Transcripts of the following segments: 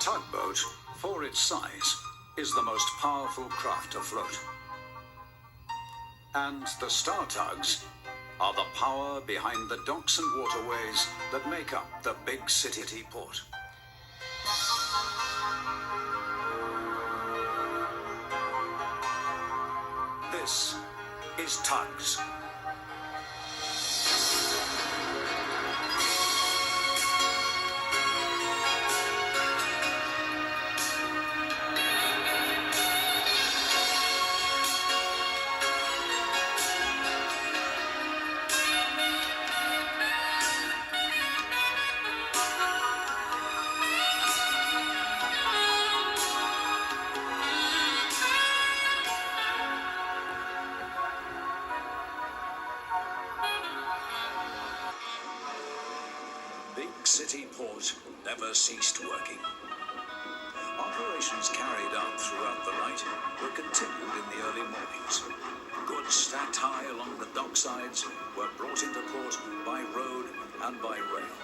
tugboat, for its size, is the most powerful craft afloat. And the Star Tugs are the power behind the docks and waterways that make up the big city port. This is TUGS. Big city port never ceased working. Operations carried out throughout the night were continued in the early mornings. Goods stacked high along the docksides were brought into port by road and by rail.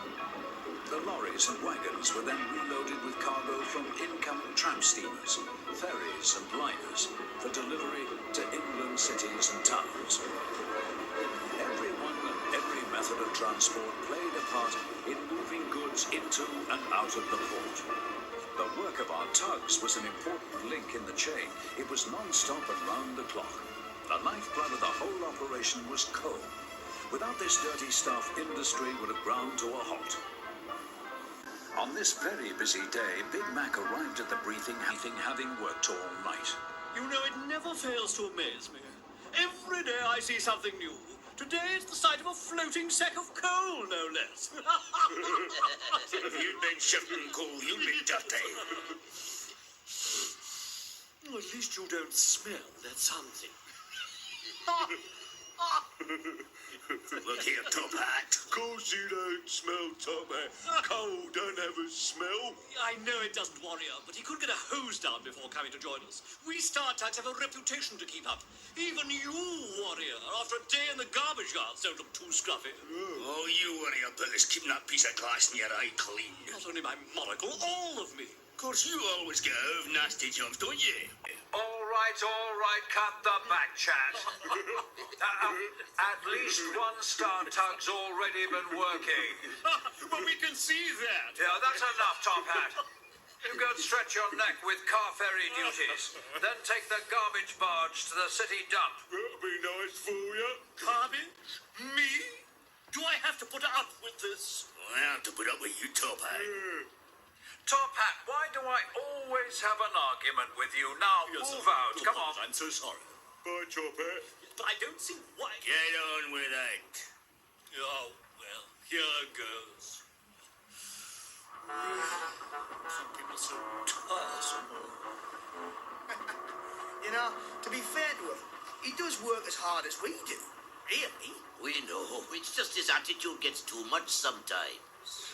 The lorries and wagons were then reloaded with cargo from incoming tramp steamers, ferries and liners for delivery to inland cities and towns. Everyone and every method of transport played a part in moving goods into and out of the port. The work of our tugs was an important link in the chain. It was non-stop and round the clock. The lifeblood of the whole operation was coal. Without this dirty stuff, industry would have ground to a halt. On this very busy day, Big Mac arrived at the briefing having worked all night. You know, it never fails to amaze me. Every day I see something new. Today it's the sight of a floating sack of coal, no less. If you'd been shifting coal, you'd be dirty. Well, at least you don't smell. That's something. Look here, Top Hat. Course you don't smell, Top Hat. Coal don't have a smell. I know it doesn't, Warrior, but he could get a hose down before coming to join us. We Star Tugs have a reputation to keep up. Even you, Warrior, after a day in the garbage yards, don't look too scruffy. Oh, you worry about us keeping that piece of glass in your eye clean. Not only my monocle, all of me. Of course, you always get out of nasty jobs, don't you? All right, cut the back chat. At least one Star Tug's already been working. Well, we can see that. Yeah, that's enough, Top Hat. You go and stretch your neck with car ferry duties. Then take the garbage barge to the city dump. That'll be nice for you. Garbage? Me? Do I have to put up with this? I have to put up with you, Top Hat. Top Hat, why do I always have an argument with you? Now, move out. Come on. I'm so sorry. Bye, Top Hat. But I don't see why. Get on with it. Oh, well, here goes. Some people are so tiresome. You know, to be fair to him, he does work as hard as we do. Really? We know. It's just his attitude gets too much sometimes.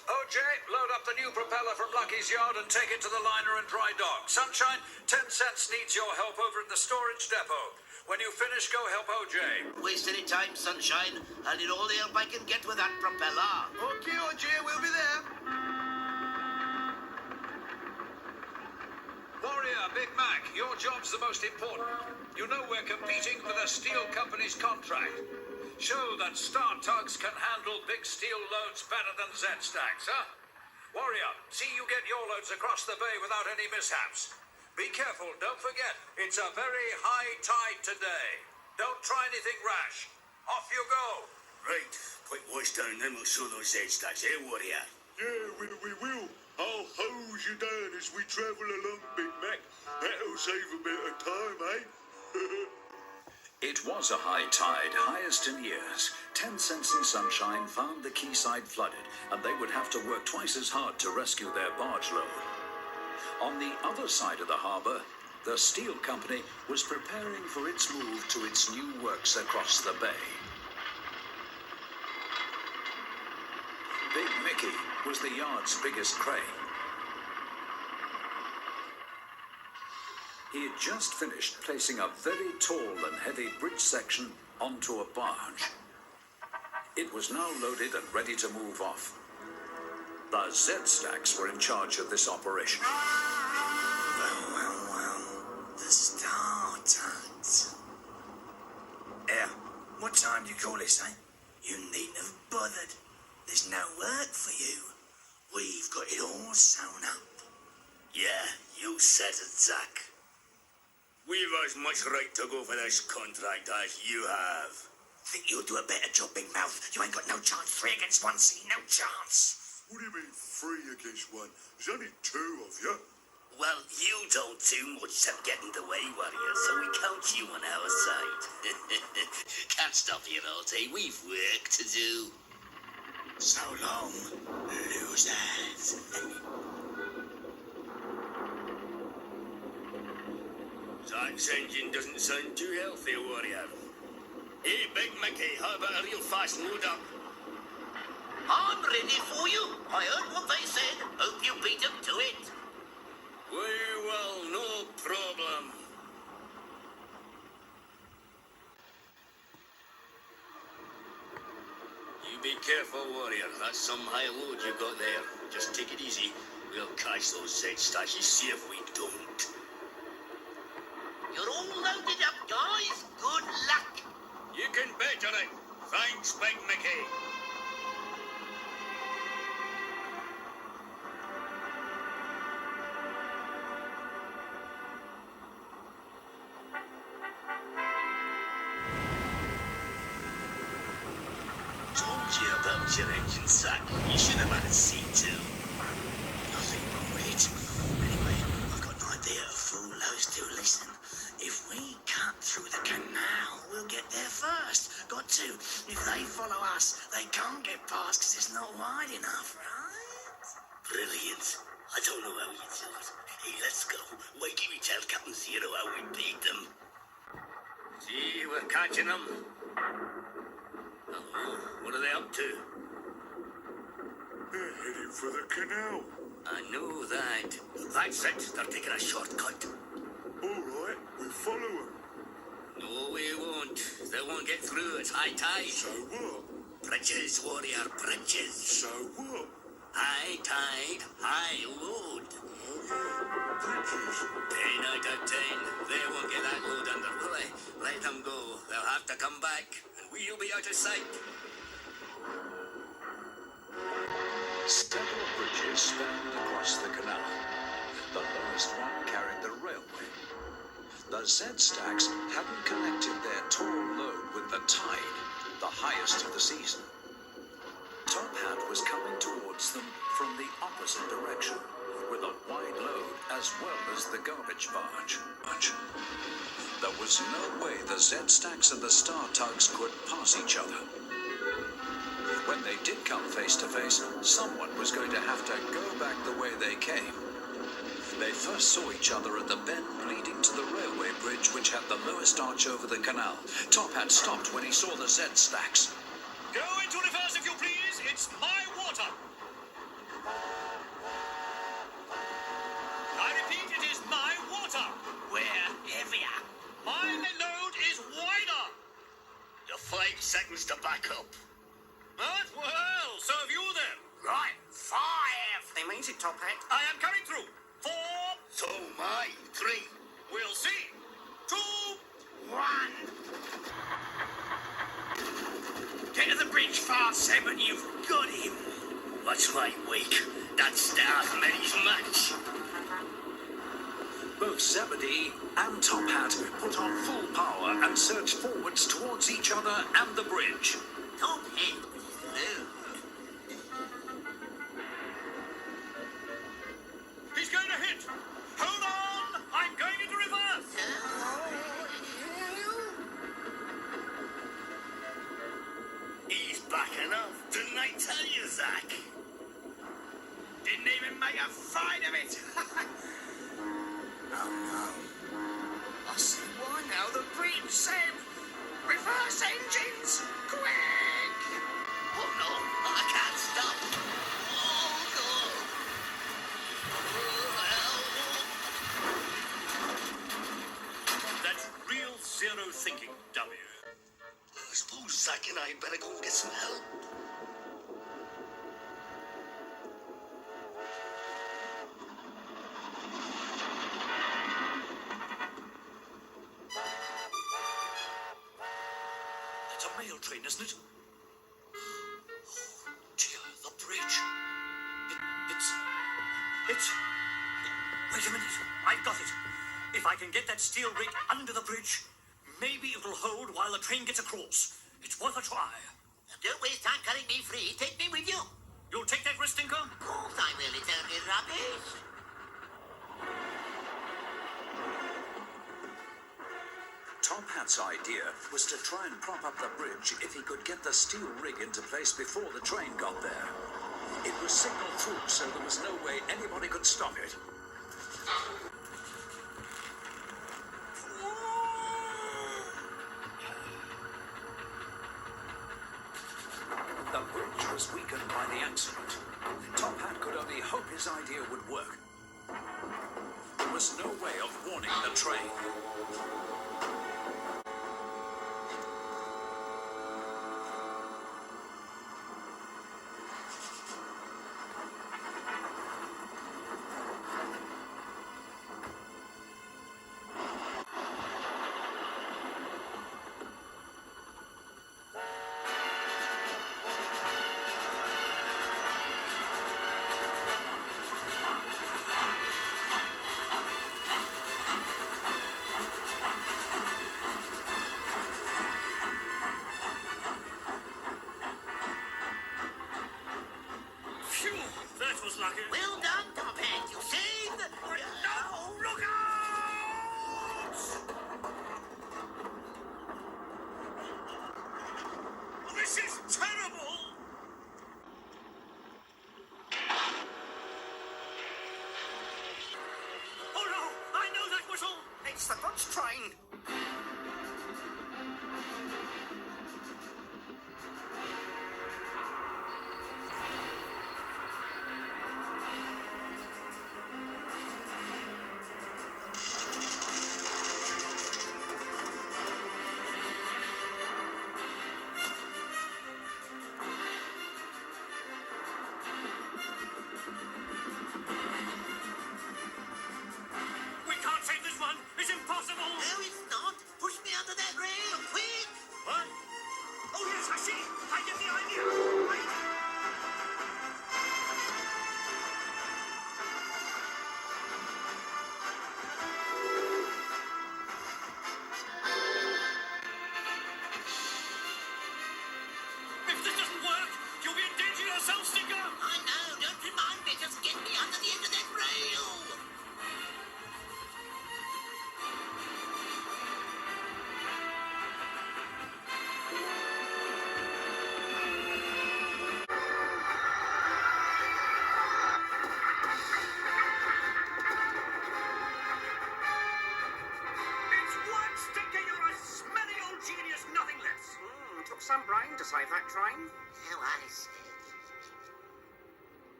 OJ, load up the new propeller from Lucky's yard and take it to the liner and dry dock. Sunshine, 10 cents needs your help over at the storage depot. When you finish, go help OJ. Waste any time, Sunshine. I'll need all the help I can get with that propeller. Okay, OJ, we'll be there. Warrior, Big Mac, your job's the most important. You know we're competing for the steel company's contract. Show that Star Tugs can handle big steel loads better than Z-Stacks, huh? Warrior, see you get your loads across the bay without any mishaps. Be careful, don't forget, it's a very high tide today. Don't try anything rash. Off you go. Right, quick wash down, then we'll show those Z-Stacks, Warrior? Yeah, we will. I'll hose you down as we travel along, Big Mac. That'll save a bit of time, eh? It was a high tide, highest in years. 10 cents and Sunshine found the quayside flooded, and they would have to work twice as hard to rescue their barge load. On the other side of the harbour, the steel company was preparing for its move to its new works across the bay. Big Mickey was the yard's biggest crane. He had just finished placing a very tall and heavy bridge section onto a barge. It was now loaded and ready to move off. The Z-Stacks were in charge of this operation. Well. The Star Tugs. Here, what time do you call this, eh? You needn't have bothered. There's no work for you. We've got it all sewn up. Yeah, you said it, Zak. We've as much right to go for this contract as you have. Think you'll do a better job, Big Mouth? You ain't got no chance. 3 against 1, see? No chance. What do you mean 3 against 1? There's only 2 of you. Well, you don't do much to get in the way, warrior, so we count you on our side. Can't stop here all day. We've work to do. So long, losers. Zak's engine doesn't sound too healthy, warrior. Hey, Big Mickey, how about a real fast load-up? I'm ready for you. I heard what they said. Hope you beat them to it. We will, no problem. You be careful, warrior. That's some high load you got there. Just take it easy. We'll catch those Z-Stacks, see if we don't. You're all loaded up, guys. Good luck. You can bet on it. Thanks, Big Mickey. Told you about your engine, Zak. You should have had a seat too. Nothing wrong with it. Anyway, I've got an idea a fool knows to. Listen, if we cut through the canal, we'll get there first. Got to. If they follow us, they can't get past because it's not wide enough, right? Brilliant. I don't know how you do it. Hey, let's go. Wait till we tell Captain Zero how we beat them. See, we're catching them. Oh, what are they up to? They're heading for the canal. I know that. That's it. They're taking a shortcut. All right, we'll follow them. No, we won't. They won't get through. It's high tide. So what? Bridges, warrior, bridges. So what? High tide, high load. Oh, yeah, bridges. 10 out of 10. They won't get that load under, will they? Let them go. They'll have to come back, and we'll be out of sight. Several bridges spanned across the canal. The lowest one carried the railway. The Z-Stacks hadn't connected their tall load with the tide, the highest of the season. Top Hat was coming towards them from the opposite direction, with a wide load as well as the garbage barge. There was no way the Z-Stacks and the Star Tugs could pass each other. When they did come face to face, someone was going to have to go back the way they came. They first saw each other at the bend leading to the railway bridge, which had the lowest arch over the canal. Top Hat stopped when he saw the Z-Stacks. Go into reverse if you please. It's my water. I repeat, it is my water. We're heavier. My load is wider. You're 5 seconds to back up. But, well, so have you then. Right, 5. They means it, Top Hat. I am coming through. 4. So my 3. We'll see. 2. 1. Get to the bridge fast, Seven. You've got him. Watch my wake. That's the Archimedes match. Both Zebedee and Top Hat put on full power and surged forwards towards each other and the bridge. Top Hat was low. He's going to hit. Hold on. I'm going into reverse. He's backing up. Didn't I tell you, Zak? Didn't even make a fight of it. Oh no. I see why now. The bridge, Sam. Reverse engines. Quick! Oh no, I can't stop. Oh no. That's real zero thinking, W. I suppose Zak and I better go and get some help. It's a mail train, isn't it? Oh, dear, the bridge. It's... Wait a minute. I've got it. If I can get that steel rig under the bridge, maybe it will hold while the train gets across. It's worth a try. Don't waste time cutting me free. Take me with you. You'll take that risk, Tinker? Of course I will. It's only rubbish. Top Hat's idea was to try and prop up the bridge if he could get the steel rig into place before the train got there. It was signaled through, so there was no way anybody could stop it. The bridge was weakened by the accident. Top Hat could only hope his idea would work. There was no way of warning the train. Phew, that was lucky. Well done, Top Hat. You saved the... No, look out! This is terrible! Oh no, I know that whistle! It's the goods train. We can't save this one! It's impossible! No, it's not. Push me under that rail, quick. What? Oh yes, I see! I get the idea! Wait! If this doesn't work, you'll be in danger yourself, Stinger! I know. Don't remind me. Just get me under the end of that rail. It's one, Stinger! You're a smelly old genius, nothing less! Took some brain to save that train. So I said.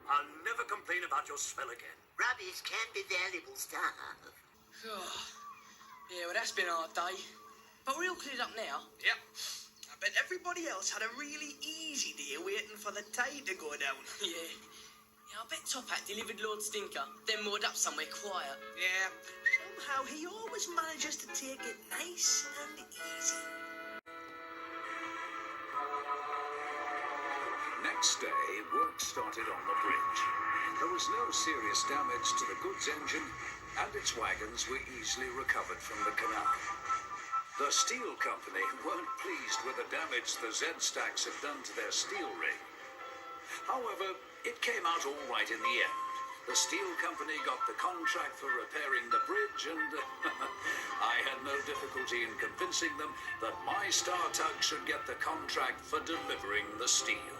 I'll never complain about your smell again. Rubbish can be valuable stuff. Yeah, well, that's been a hard day. But we're all cleared up now. Yep. I bet everybody else had a really easy day waiting for the tide to go down. Yeah. Yeah, I bet Top Hat delivered Lord Stinker, then moored up somewhere quiet. Yeah. Somehow he always manages to take it nice and easy. Next day, work started on the bridge. There was no serious damage to the goods engine, and its wagons were easily recovered from the canal. The steel company weren't pleased with the damage the Z-stacks had done to their steel rig. However, it came out all right in the end. The steel company got the contract for repairing the bridge, and I had no difficulty in convincing them that my star tug should get the contract for delivering the steel.